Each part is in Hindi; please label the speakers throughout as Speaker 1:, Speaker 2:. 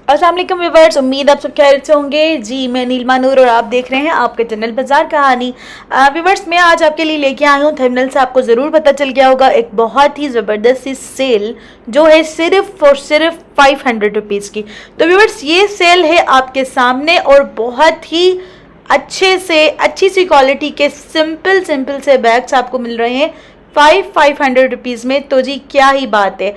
Speaker 1: अस्सलाम वालेकुम व्यूअर्स, उम्मीद आप सब खैरियत से होंगे। जी मैं नीलमा नूर और आप देख रहे हैं आपके चैनल बाजार कहानी। व्यूअर्स, मैं आज आपके लिए लेके आई हूँ, थंबनेल से आपको ज़रूर पता चल गया होगा, एक बहुत ही ज़बरदस्त सी सेल जो है सिर्फ और सिर्फ 500 रुपीज़ की। तो व्यूअर्स, ये सेल है आपके सामने और बहुत ही अच्छी सी क्वालिटी के सिंपल से बैग्स आपको मिल रहे हैं 500 रुपीज़ में। तो जी क्या ही बात है।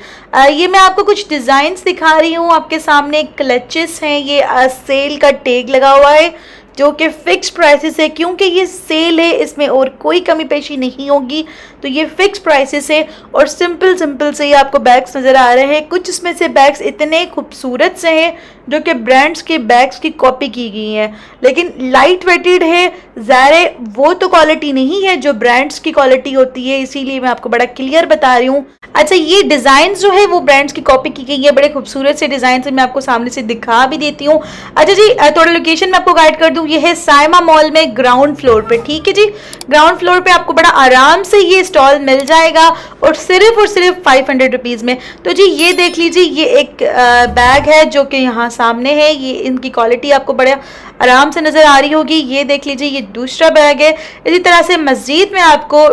Speaker 1: ये मैं आपको कुछ डिज़ाइंस दिखा रही हूँ। आपके सामने क्लचेस हैं, ये सेल का टैग लगा हुआ है जो कि फिक्स प्राइसेस है, क्योंकि ये सेल है, इसमें और कोई कमी पेशी नहीं होगी। तो ये फिक्स प्राइसेस है और सिंपल से ये आपको बैग्स नज़र आ रहे हैं। कुछ इसमें से बैग्स इतने खूबसूरत से हैं जो कि ब्रांड्स के बैग्स की कॉपी की गई हैं, लेकिन लाइट वेटेड है। ज़ाहिर वो तो क्वालिटी नहीं है जो ब्रांड्स की क्वालिटी होती है, इसीलिए मैं आपको बड़ा क्लियर बता रही हूँ। अच्छा, ये डिज़ाइन जो है वो ब्रांड्स की कॉपी की गई है, बड़े खूबसूरत से डिज़ाइन से मैं आपको सामने से दिखा भी देती हूँ। अच्छा जी, थोड़ा लोकेशन में आपको गाइड कर दूँ। ये है साइमा मॉल में ग्राउंड फ्लोर पे, ठीक है जी। ग्राउंड फ्लोर पे आपको बड़ा आराम से ये स्टॉल मिल जाएगा और सिर्फ 500 रुपीज़ में। तो जी ये देख लीजिए, ये एक बैग है जो कि यहाँ सामने है। ये इनकी क्वालिटी आपको बड़ा आराम से नज़र आ रही होगी। ये देख लीजिए, ये दूसरा बैग है। इसी तरह से मज़ीद मैं आपको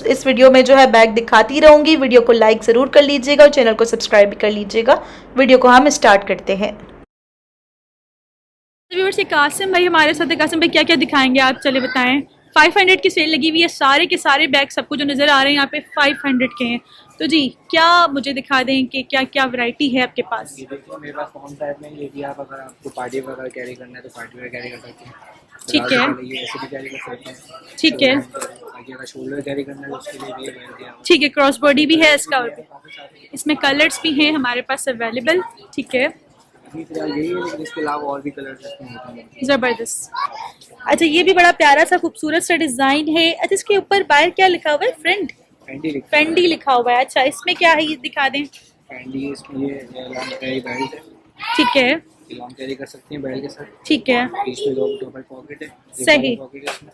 Speaker 1: इस वीडियो में जो है बैग दिखाती रहूँगी। वीडियो को लाइक ज़रूर कर लीजिएगा और चैनल को सब्सक्राइब भी कर लीजिएगा। वीडियो को हम स्टार्ट करते हैं।
Speaker 2: व्यूअर्स, कासिम भाई हमारे साथ है। कासिम भाई क्या क्या दिखाएंगे आप, चले बताएं। 500 की सेल लगी हुई है, सारे के सारे बैग सबको जो नज़र आ रहे हैं यहाँ पे 500 के हैं। तो जी क्या मुझे दिखा दें कि क्या क्या वैरायटी है आपके पास।
Speaker 3: ये देखिए मेरे पास फॉर्म टाइप में, ये भी आप अगर आपको पार्टी वगैरह कैरी करना है तो पार्टी वगैरह कैरी कर सकते हैं।
Speaker 2: ठीक है,
Speaker 3: ये ऐसे भी कैरी कर सकते हैं।
Speaker 2: ठीक है,
Speaker 3: बाकी अगर शोल्डर कैरी करना है तो उसके लिए भी ये
Speaker 2: ठीक है। क्रॉस बॉडी भी है इसका और इसमें कलर्स भी हैं हमारे पास अवेलेबल। ठीक है,
Speaker 3: फिलहाल यही है, लेकिन इसके अलावा और भी कलर हैं।
Speaker 2: ज़बरदस्त। अच्छा, ये भी बड़ा प्यारा सा खूबसूरत सा डिज़ाइन है। अच्छा, इसके ऊपर बाहर क्या लिखा हुआ है? फेंडी लिखा हुआ है। अच्छा, इसमें क्या है ये दिखा दें।
Speaker 3: फेंडी, इसमें ये लॉन्ग कैरी बेल्ट है।
Speaker 2: ठीक है,
Speaker 3: लॉन्ग कैरी कर सकते हैं बेल्ट के साथ।
Speaker 2: ठीक है,
Speaker 3: बीच में डबल पॉकेट है।
Speaker 2: सही,
Speaker 3: पॉकेट है इसमें।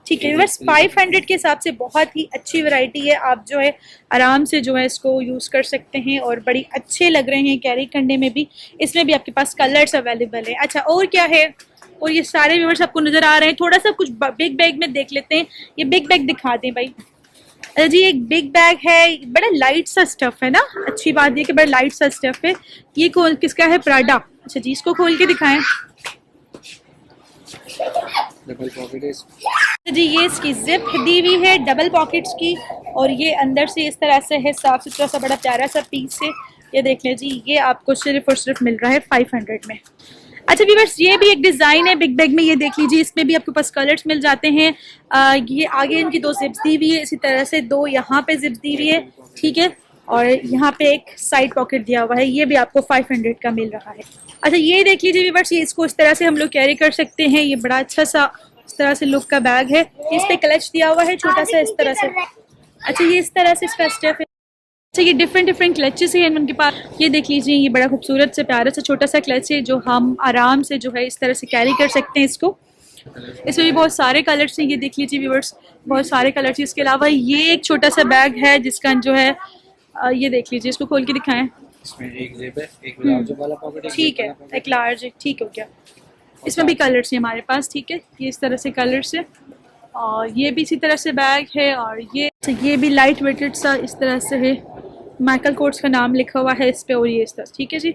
Speaker 2: ठीक है। बस 500 के हिसाब से बहुत ही अच्छी वैरायटी है। आप जो है आराम से जो है इसको यूज़ कर सकते हैं और बड़ी अच्छे लग रहे हैं कैरी करने में भी। इसमें भी आपके पास कलर्स अवेलेबल है। अच्छा, और क्या है? और ये सारे व्यूअर्स आपको नज़र आ रहे हैं। थोड़ा सा कुछ बिग बैग में देख लेते हैं। ये बिग बैग दिखा दें भाई। अच्छा जी, एक बिग बैग है, बड़ा लाइट सा स्टफ है ना। अच्छी बात ये कि बड़ा लाइट सा स्टफ है। ये किसका है? प्राडा। अच्छा जी, इसको खोल के दिखाएं।
Speaker 3: डबल पॉकेट है।
Speaker 2: जी ये इसकी जिप दी हुई है डबल पॉकेट्स की, और ये अंदर से इस तरह से है, साफ सुथरा सा बड़ा प्यारा सा पीस है। ये देख लें जी, ये आपको सिर्फ और सिर्फ मिल रहा है 500 में। अच्छा व्यूअर्स, ये भी एक डिज़ाइन है बिग बैग में। ये देख लीजिए, इसमें भी आपके पास कलर्स मिल जाते हैं। ये आगे इनकी 2 जिप्स दी हुई है, इसी तरह से 2 यहाँ पे जिप्स दी हुई है, ठीक है। और यहाँ पे एक साइड पॉकेट दिया हुआ है। ये भी आपको 500 का मिल रहा है। अच्छा, ये देख लीजिए व्यूअर्स, ये इसको इस तरह से हम लोग कैरी कर सकते हैं। ये बड़ा अच्छा सा इस तरह से लुक का बैग है। इस पे क्लच दिया हुआ है छोटा सा, इस तरह से। अच्छा, ये इस तरह से इसका स्टेप है। अच्छा, ये डिफरेंट क्लचेस हैं उनके पास। ये देख लीजिए, ये बड़ा खूबसूरत से प्यारा सा छोटा सा क्लच है जो हम आराम से जो है इस तरह से कैरी कर सकते हैं इसको। इसमें भी बहुत सारे कलर्स हैं। ये देख लीजिए व्यूअर्स, बहुत सारे कलर्स हैं। इसके अलावा ये एक छोटा सा बैग है जिसका जो है ये देख लीजिए, इसको खोल के दिखाएं।
Speaker 3: इसमें एक जिप है, एक लार्ज वाला पॉकेट है।
Speaker 2: ठीक है, एक लार्ज, ठीक हो गया। इसमें भी कलर्स हैं हमारे पास, ठीक है। ये इस तरह से कलर्स है, और ये भी इसी तरह से बैग है। और ये भी लाइट वेटेड सा इस तरह से है। माइकल कोर्स का नाम लिखा हुआ है इस पे, और ये इस तरह, ठीक है जी।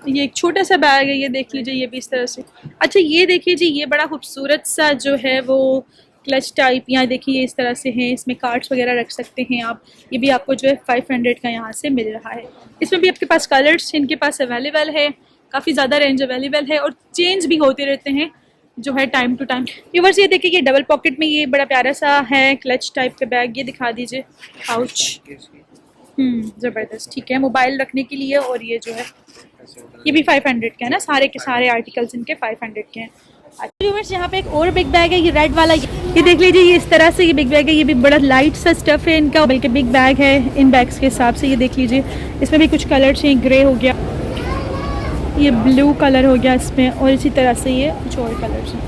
Speaker 2: ये एक छोटा सा बैग है, ये देख लीजिए, ये भी इस तरह से। अच्छा, ये देखिए जी, ये बड़ा खूबसूरत सा जो है वो क्लच टाइप, यहाँ देखिए इस तरह से है। इसमें कार्ड्स वगैरह रख सकते हैं आप। ये भी आपको जो है 500 का यहाँ से मिल रहा है। इसमें भी आपके पास कलर्स इनके पास अवेलेबल है, काफ़ी ज़्यादा रेंज अवेलेबल है, और चेंज भी होते रहते हैं जो है टाइम टू टाइम। व्यूअर्स, ये देखिए, ये डबल पॉकेट में ये बड़ा प्यारा सा है क्लच टाइप का बैग। ये दिखा दीजिए, पाउच, ज़बरदस्त, ठीक है, मोबाइल रखने के लिए। और ये जो है ये भी 500 का है ना। सारे के सारे आर्टिकल्स इनके 500 के हैं। व्यूअर्स, यहाँ पे एक और बिग बैग है, ये रेड वाला। ये देख लीजिए, ये इस तरह से ये बिग बैग है। ये भी बड़ा लाइट सा स्टफ है इनका, बल्कि बिग बैग है इन बैग्स के हिसाब से। ये देख लीजिए, इसमें भी कुछ कलर्स हैं। ग्रे हो गया, ये ब्लू कलर हो गया इसमें, और इसी तरह से ये कुछ और कलर्स हैं।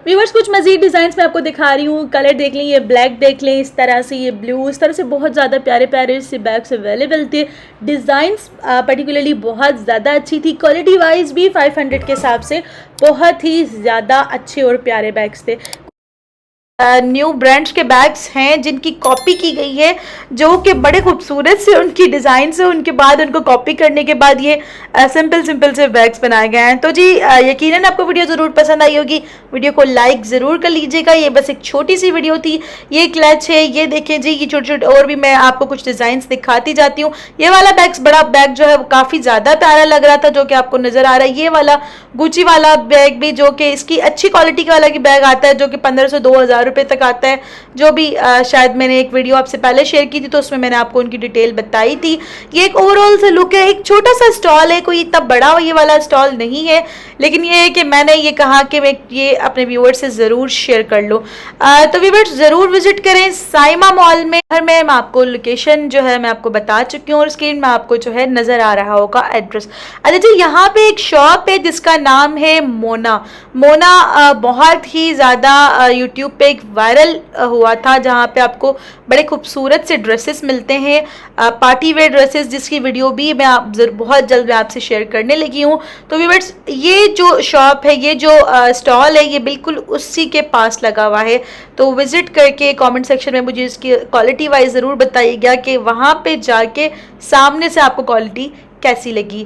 Speaker 1: व्यूअर्स कुछ मज़ीद डिज़ाइंस मैं आपको दिखा रही हूँ। कलर देख लें, ये ब्लैक देख लें, इस तरह से ये ब्लू, इस तरह से बहुत ज़्यादा प्यारे प्यारे से बैग्स अवेलेबल थे। डिज़ाइंस पर्टिकुलरली बहुत ज़्यादा अच्छी थी, क्वालिटी वाइज भी 500 के हिसाब से बहुत ही ज़्यादा अच्छे और प्यारे बैग्स थे। न्यू ब्रांड्स के बैग्स हैं जिनकी कॉपी की गई है, जो कि बड़े खूबसूरत से उनकी डिज़ाइन से उनके बाद उनको कॉपी करने के बाद ये सिंपल से बैग्स बनाए गए हैं। तो जी यकीनन आपको वीडियो ज़रूर पसंद आई होगी। वीडियो को लाइक ज़रूर कर लीजिएगा। ये बस एक छोटी सी वीडियो थी। ये क्लच है, ये देखें जी, ये छोटे छोटे और भी मैं आपको कुछ डिज़ाइंस दिखाती जाती हूँ। ये वाला बड़ा बैग जो है वो काफ़ी ज़्यादा प्यारा लग रहा था, जो कि आपको नज़र आ रहा है। ये वाला गुची वाला बैग भी, जो कि इसकी अच्छी क्वालिटी का वाला की बैग आता है, जो कि 1500 से 2000 रुपए तक आता है। जो भी शायद मैंने एक वीडियो आपसे पहले शेयर की थी, तो उसमें मैंने आपको उनकी डिटेल बताई थी। ये एक ओवरऑल से लुक है। एक छोटा सा स्टॉल है, कोई इतना बड़ा ये वाला स्टॉल नहीं है, लेकिन ये है कि मैंने ये कहा कि मैं ये अपने व्यूअर्स से ज़रूर शेयर कर लूँ। तो व्यूअर्स ज़रूर विजिट करें साइमा मॉल में। मैं आपको लोकेशन जो है मैं आपको बता चुकी हूँ और स्क्रीन में आपको जो है नज़र आ रहा होगा एड्रेस। अच्छा जी, यहाँ पे एक शॉप है जिसका नाम है मोना। बहुत ही ज़्यादा यूट्यूब पे एक वायरल हुआ था, जहाँ पे आपको बड़े खूबसूरत से ड्रेसेस मिलते हैं, पार्टी वेयर ड्रेसेस, जिसकी वीडियो भी मैं बहुत जल्द मैं आपसे शेयर करने लगी हूँ। तो व्यूअर्स ये जो शॉप है, ये जो स्टॉल है, ये बिल्कुल उसी के पास लगा हुआ है। तो विजिट करके कमेंट सेक्शन में मुझे इसकी क्वालिटी वाइज ज़रूर बताइएगा कि वहाँ पे जाके सामने से आपको क्वालिटी कैसी लगी।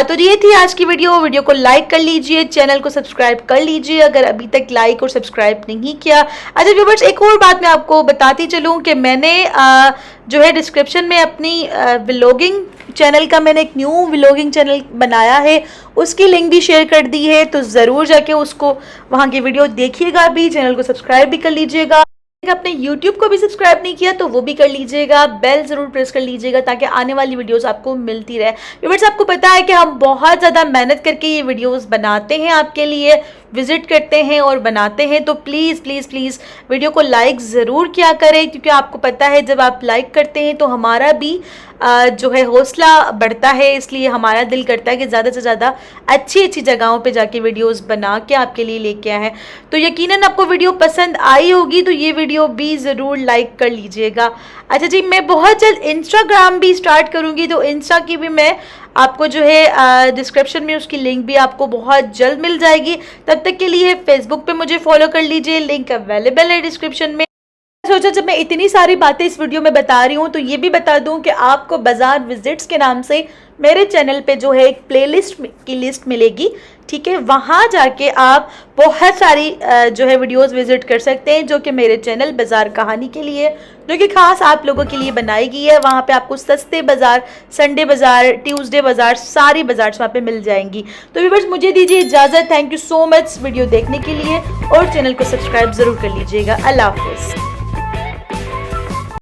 Speaker 1: तो ये थी आज की वीडियो को लाइक कर लीजिए, चैनल को सब्सक्राइब कर लीजिए अगर अभी तक लाइक और सब्सक्राइब नहीं किया। अच्छा व्यूअर्स, एक और बात मैं आपको बताती चलूँ कि मैंने जो है डिस्क्रिप्शन में अपनी व्लॉगिंग चैनल का मैंने एक न्यू व्लॉगिंग चैनल बनाया है, उसकी लिंक भी शेयर कर दी है। तो ज़रूर जाके उसको वहाँ की वीडियो देखिएगा भी, चैनल को सब्सक्राइब भी कर लीजिएगा। अपने YouTube को भी सब्सक्राइब नहीं किया तो वो भी कर लीजिएगा, बेल ज़रूर प्रेस कर लीजिएगा ताकि आने वाली वीडियोस आपको मिलती रहे। व्यूअर्स आपको पता है कि हम बहुत ज़्यादा मेहनत करके ये वीडियोस बनाते हैं, आपके लिए विजिट करते हैं और बनाते हैं। तो प्लीज़ प्लीज़ प्लीज़ वीडियो को लाइक ज़रूर किया करें, क्योंकि आपको पता है जब आप लाइक करते हैं तो हमारा भी जो है हौसला बढ़ता है। इसलिए हमारा दिल करता है कि ज़्यादा से ज़्यादा अच्छी जगहों पे जाके वीडियोस बना के आपके लिए लेके आए हैं। तो यकीनन आपको वीडियो पसंद आई होगी, तो ये वीडियो भी ज़रूर लाइक कर लीजिएगा। अच्छा जी, मैं बहुत जल्द इंस्टाग्राम भी स्टार्ट करूँगी, तो इंस्टा की भी मैं आपको जो है डिस्क्रिप्शन में उसकी लिंक भी आपको बहुत जल्द मिल जाएगी। तब तक के लिए फेसबुक पे मुझे फॉलो कर लीजिए, लिंक अवेलेबल है डिस्क्रिप्शन में। सोचा जब मैं इतनी सारी बातें इस वीडियो में बता रही हूँ तो ये भी बता दूँ कि आपको बाजार विजिट्स के नाम से मेरे चैनल पे जो है एक प्लेलिस्ट की लिस्ट मिलेगी, ठीक है। वहाँ जाके आप बहुत सारी जो है वीडियोस विजिट कर सकते हैं, जो कि मेरे चैनल बाज़ार कहानी के लिए, जो कि ख़ास आप लोगों के लिए बनाई गई है। वहाँ पे आपको सस्ते बाज़ार, संडे बाज़ार, ट्यूसडे बाज़ार, सारी बाज़ार वहाँ पे मिल जाएंगी। तो व्यूअर्स मुझे दीजिए इजाज़त। Thank you so much video देखने के लिए और चैनल को सब्सक्राइब ज़रूर कर लीजिएगा। अल्लाह हाफ़िज़।